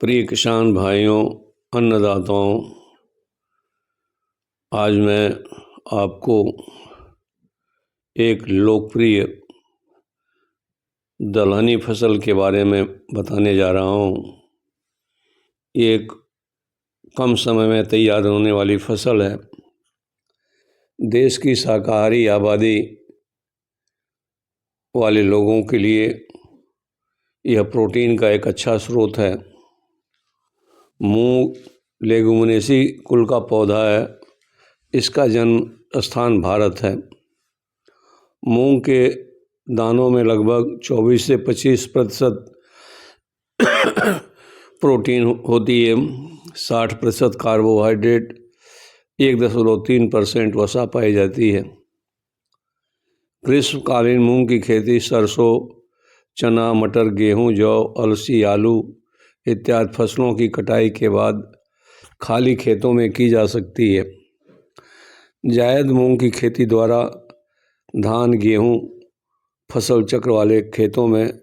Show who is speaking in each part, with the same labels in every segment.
Speaker 1: प्रिय किसान भाइयों, अन्नदाताओं, आज मैं आपको एक लोकप्रिय दलहनी फसल के बारे में बताने जा रहा हूँ। ये एक कम समय में तैयार होने वाली फसल है। देश की शाकाहारी आबादी वाले लोगों के लिए यह प्रोटीन का एक अच्छा स्रोत है। मूंग लेगुमिनेसी कुल का पौधा है। इसका जन्म स्थान भारत है। मूंग के दानों में लगभग 24 से 25% प्रोटीन होती है, 60% कार्बोहाइड्रेट, 1.3% वसा पाई जाती है। ग्रीष्मकालीन मूंग की खेती सरसों, चना, मटर, गेहूं, जौ, अलसी, आलू इत्यादि फसलों की कटाई के बाद खाली खेतों में की जा सकती है। जायद मूंग की खेती द्वारा धान, गेहूं फसल चक्र वाले खेतों में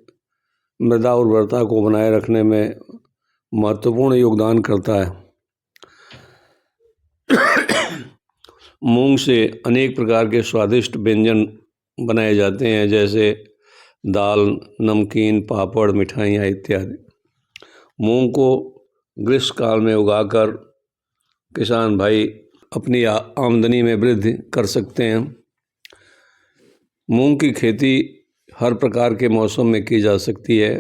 Speaker 1: मृदा उर्वरता को बनाए रखने में महत्वपूर्ण योगदान करता है। मूंग से अनेक प्रकार के स्वादिष्ट व्यंजन बनाए जाते हैं, जैसे दाल, नमकीन, पापड़, मिठाइयाँ इत्यादि। मूंग को ग्रीष्मकाल में उगाकर किसान भाई अपनी आमदनी में वृद्धि कर सकते हैं। मूंग की खेती हर प्रकार के मौसम में की जा सकती है।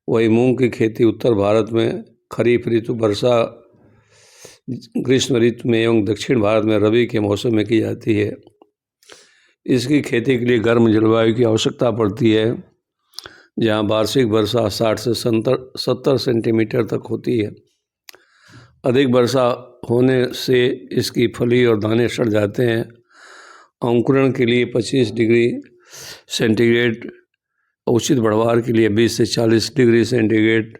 Speaker 1: वही मूंग की खेती उत्तर भारत में खरीफ ऋतु, वर्षा, ग्रीष्म ऋतु में एवं दक्षिण भारत में रबी के मौसम में की जाती है। इसकी खेती के लिए गर्म जलवायु की आवश्यकता पड़ती है, जहाँ वार्षिक वर्षा 60 से 70 सेंटीमीटर तक होती है। अधिक वर्षा होने से इसकी फली और दाने सड़ जाते हैं। अंकुरण के लिए 25 डिग्री सेंटीग्रेड, उचित बढ़वार के लिए 20 से 40 डिग्री सेंटीग्रेड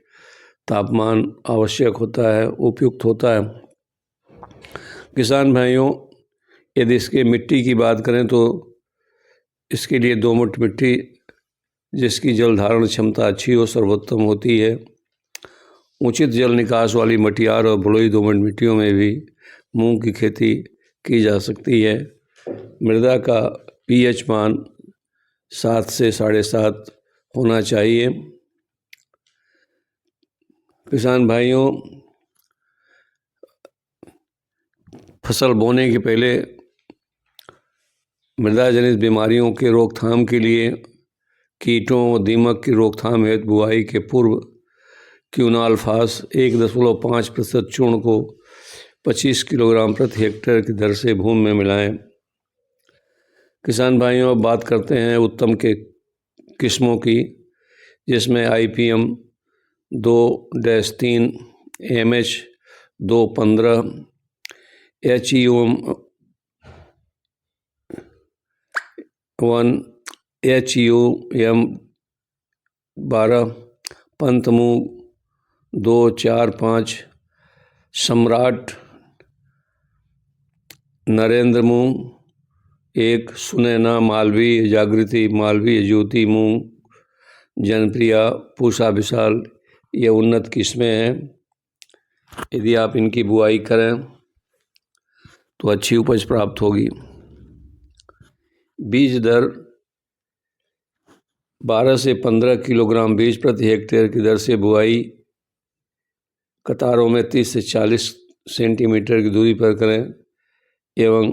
Speaker 1: तापमान आवश्यक होता है, उपयुक्त होता है। किसान भाइयों, यदि इसके मिट्टी की बात करें तो इसके लिए दोमट मिट्टी, जिसकी जल धारण क्षमता अच्छी हो, सर्वोत्तम होती है। उचित जल निकास वाली मटियार और बलुई दोमट मिट्टियों में भी मूंग की खेती की जा सकती है। मृदा का पीएच मान 7 से 7.5 होना चाहिए। किसान भाइयों, फसल बोने के पहले मृदा जनित बीमारियों के रोकथाम के लिए कीटों व दीमक की रोकथाम हेतु बुआई के पूर्व क्यूनाल्फास 1.5% चूर्ण को 25 किलोग्राम प्रति हेक्टेयर की दर से भूमि में मिलाएं। किसान भाइयों, अब बात करते हैं उत्तम के किस्मों की, जिसमें IPM 2-3, MH 215, HEM 1, HUM 12, Pant मूंग 2, 4, 5, सम्राट, नरेंद्र मूंग 1, सुनैना, मालवीय, जागृति, मालवीय, ज्योति मूंग, जनप्रिया, पूषा विशाल, ये उन्नत किस्में हैं। यदि आप इनकी बुआई करें तो अच्छी उपज प्राप्त होगी। बीज दर 12 से 15 किलोग्राम बीज प्रति हेक्टेयर की दर से बुआई कतारों में 30 से 40 सेंटीमीटर की दूरी पर करें एवं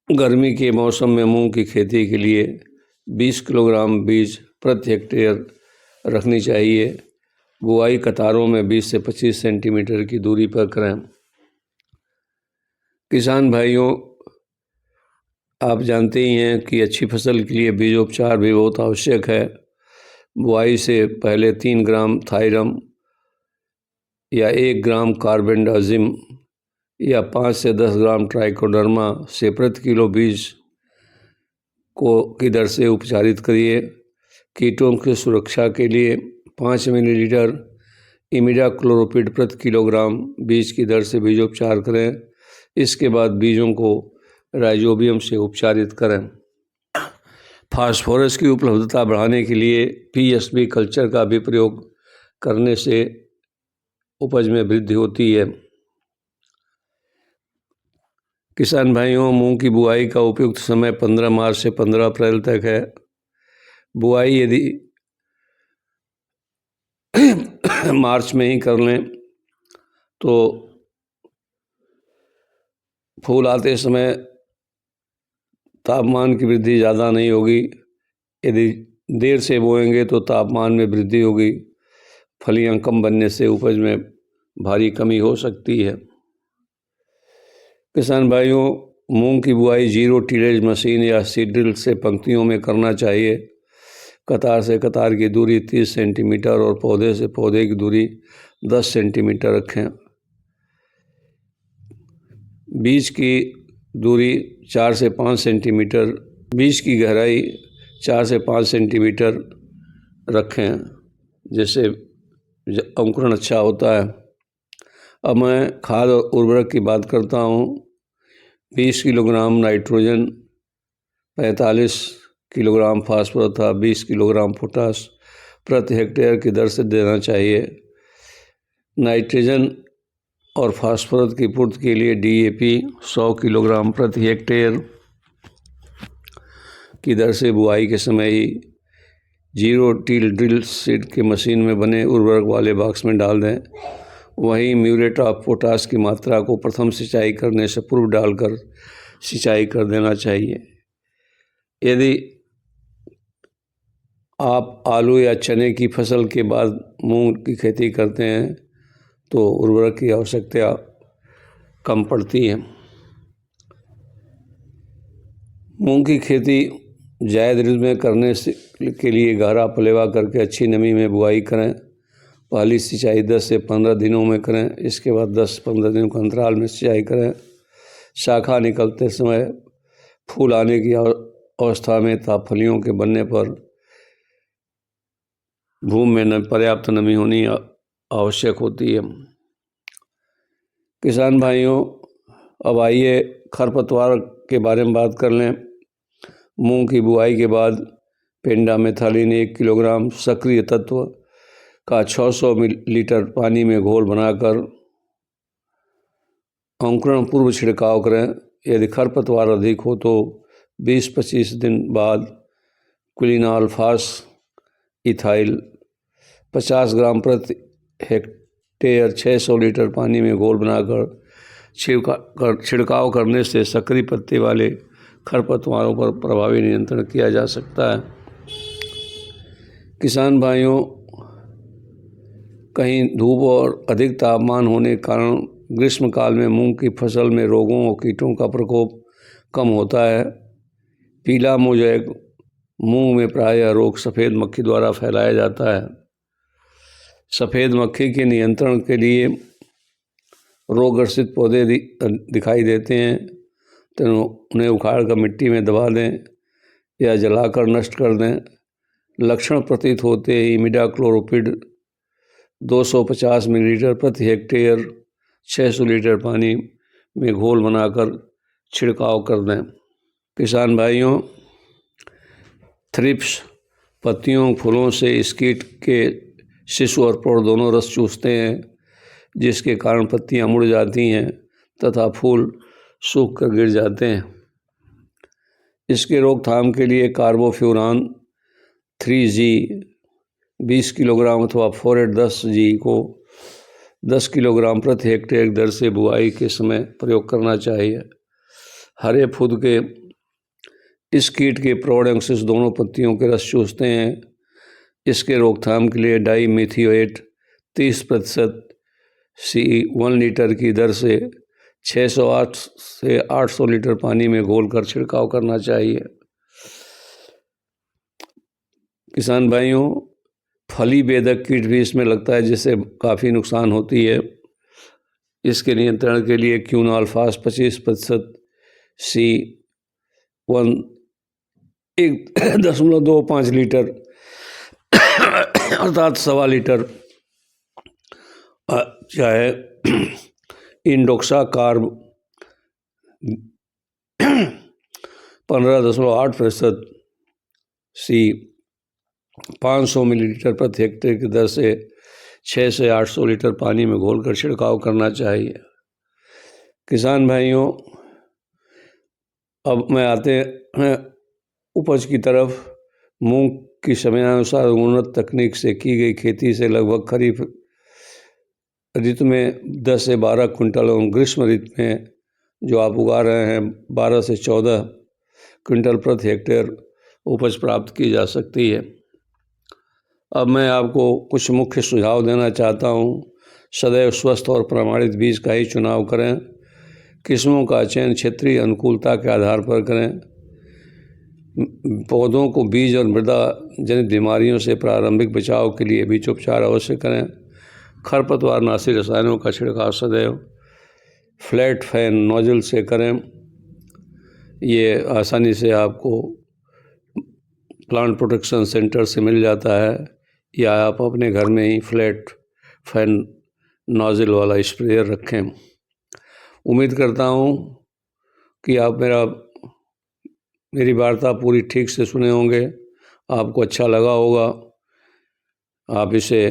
Speaker 1: गर्मी के मौसम में मूंग की खेती के लिए 20 किलोग्राम बीज प्रति हेक्टेयर रखनी चाहिए। बुआई कतारों में 20 से 25 सेंटीमीटर की दूरी पर करें। किसान भाइयों, आप जानते ही हैं कि अच्छी फसल के लिए बीजोपचार भी बहुत आवश्यक है। बुआई से पहले 3 ग्राम थायरम या 1 ग्राम कार्बेंडाजिम या 5 से 10 ग्राम ट्राइकोडर्मा से प्रति किलो बीज की दर से उपचारित करिए। कीटों की सुरक्षा के लिए 5 मिलीलीटर इमिडाक्लोप्रिड प्रति किलोग्राम बीज की दर से बीजोपचार करें। इसके बाद बीजों को राइजोबियम से उपचारित करें। फास्फोरस की उपलब्धता बढ़ाने के लिए PSB कल्चर का भी प्रयोग करने से उपज में वृद्धि होती है। किसान भाइयों, मूंग की बुआई का उपयुक्त समय 15 मार्च से 15 अप्रैल तक है। बुआई यदि मार्च में ही कर लें तो फूल आते समय तापमान की वृद्धि ज़्यादा नहीं होगी। यदि देर से बोएंगे तो तापमान में वृद्धि होगी, फलियां कम बनने से उपज में भारी कमी हो सकती है। किसान भाइयों, मूंग की बुआई 0 टिलेज मशीन या सीड ड्रिल से पंक्तियों में करना चाहिए। कतार से कतार की दूरी 30 सेंटीमीटर और पौधे से पौधे की दूरी 10 सेंटीमीटर रखें। बीज की दूरी 4 से 5 सेंटीमीटर, बीज की गहराई 4 से 5 सेंटीमीटर रखें, जिससे अंकुरण अच्छा होता है। अब मैं खाद और उर्वरक की बात करता हूँ। 20 किलोग्राम नाइट्रोजन, 45 किलोग्राम फास्फोरस तथा 20 किलोग्राम पोटास प्रति हेक्टेयर की दर से देना चाहिए। नाइट्रोजन और फास्फोरस की पूर्ति के लिए DAP 100 किलोग्राम प्रति हेक्टेयर की दर से बुआई के समय ही 0 टिल ड्रिल सीड के मशीन में बने उर्वरक वाले बॉक्स में डाल दें। वहीं म्यूरेट ऑफ पोटास की मात्रा को प्रथम सिंचाई करने से पूर्व डालकर सिंचाई कर देना चाहिए। यदि आप आलू या चने की फसल के बाद मूंग की खेती करते हैं तो उर्वरक की आवश्यकता कम पड़ती है। मूंग की खेती जायद ऋतु में करने के लिए गहरा पलेवा करके अच्छी नमी में बुआई करें। पहली सिंचाई 10 से 15 दिनों में करें, इसके बाद 10-15 दिनों के अंतराल में सिंचाई करें। शाखा निकलते समय, फूल आने की अवस्था में तथा फलियों के बनने पर भूमि में पर्याप्त नमी होनी आवश्यक होती है। किसान भाइयों, अब आइए खरपतवार के बारे में बात कर लें। मूंग की बुआई के बाद पेंडामेथालिन 1 किलोग्राम सक्रिय तत्व का 600 मिलीलीटर पानी में घोल बनाकर अंकुरण पूर्व छिड़काव करें। यदि खरपतवार अधिक हो तो 20-25 दिन बाद क्विनाल्फास इथाइल 50 ग्राम प्रति हेक्टेयर 600 लीटर पानी में घोल बनाकर छिड़काव करने से सक्रिय पत्ते वाले खरपतवारों पर प्रभावी नियंत्रण किया जा सकता है। किसान भाइयों, कहीं धूप और अधिक तापमान होने के कारण ग्रीष्मकाल में मूंग की फसल में रोगों और कीटों का प्रकोप कम होता है। पीला मोज़ेक मूंग में प्रायः रोग सफ़ेद मक्खी द्वारा फैलाया जाता है। सफ़ेद मक्खी के नियंत्रण के लिए रोगग्रसित पौधे दिखाई देते हैं तो उन्हें उखाड़ कर मिट्टी में दबा दें या जलाकर नष्ट कर दें। लक्षण प्रतीत होते ही इमिडाक्लोप्रिड 250 मिलीलीटर प्रति हेक्टेयर 600 लीटर पानी में घोल बनाकर छिड़काव कर दें। किसान भाइयों, थ्रिप्स पत्तियों फूलों से इस कीट के शिशु और प्रौढ़ दोनों रस चूसते हैं, जिसके कारण पत्तियां मुड़ जाती हैं तथा फूल सूख कर गिर जाते हैं। इसके रोकथाम के लिए कार्बोफ्यूरान 3G 20 किलोग्राम अथवा फोरेट 10G को 10 किलोग्राम प्रति हेक्टेयर दर से बुआई के समय प्रयोग करना चाहिए। हरे फूद के इस कीट के प्रौढ़ अंश दोनों पत्तियों के रस चूसते हैं। इसके रोकथाम के लिए डाईमिथियोएट 30% C 1 लीटर की दर से 608 से 800 लीटर पानी में घोलकर छिड़काव करना चाहिए। किसान भाइयों, फली बेधक कीट भी इसमें लगता है, जिससे काफ़ी नुकसान होती है। इसके नियंत्रण के लिए क्विनाल्फास 25% C 1.25 लीटर अर्थात 1.25 लीटर चाहे इंडोक्सा कार्ब 15.8% C 500 मिलीलीटर प्रति हेक्टेयर की दर से 6 से 800 लीटर पानी में घोलकर छिड़काव करना चाहिए। किसान भाइयों, अब मैं आते हैं उपज की तरफ। मूंग की समयानुसार उन्नत तकनीक से की गई खेती से लगभग खरीफ ऋतु में 10 से 12 क्विंटल एवं ग्रीष्म ऋतु में जो आप उगा रहे हैं 12 से 14 क्विंटल प्रति हेक्टेयर उपज प्राप्त की जा सकती है। अब मैं आपको कुछ मुख्य सुझाव देना चाहता हूँ। सदैव स्वस्थ और प्रमाणित बीज का ही चुनाव करें। किस्मों का चयन क्षेत्रीय अनुकूलता के आधार पर करें। पौधों को बीज और मृदा जनित बीमारियों से प्रारंभिक बचाव के लिए बीज उपचार अवश्य करें। खरपतवार नाशी रसायनों का छिड़काव सदैव फ्लैट फैन नोजल से करें। ये आसानी से आपको प्लांट प्रोटेक्शन सेंटर से मिल जाता है, या आप अपने घर में ही फ्लैट फैन नोजल वाला स्प्रेयर रखें। उम्मीद करता हूँ कि आप मेरी वार्ता पूरी ठीक से सुने होंगे, आपको अच्छा लगा होगा। आप इसे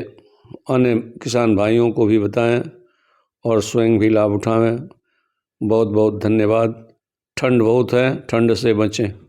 Speaker 1: अन्य किसान भाइयों को भी बताएं और स्वयं भी लाभ उठाएं। बहुत बहुत धन्यवाद। ठंड बहुत है, ठंड से बचें।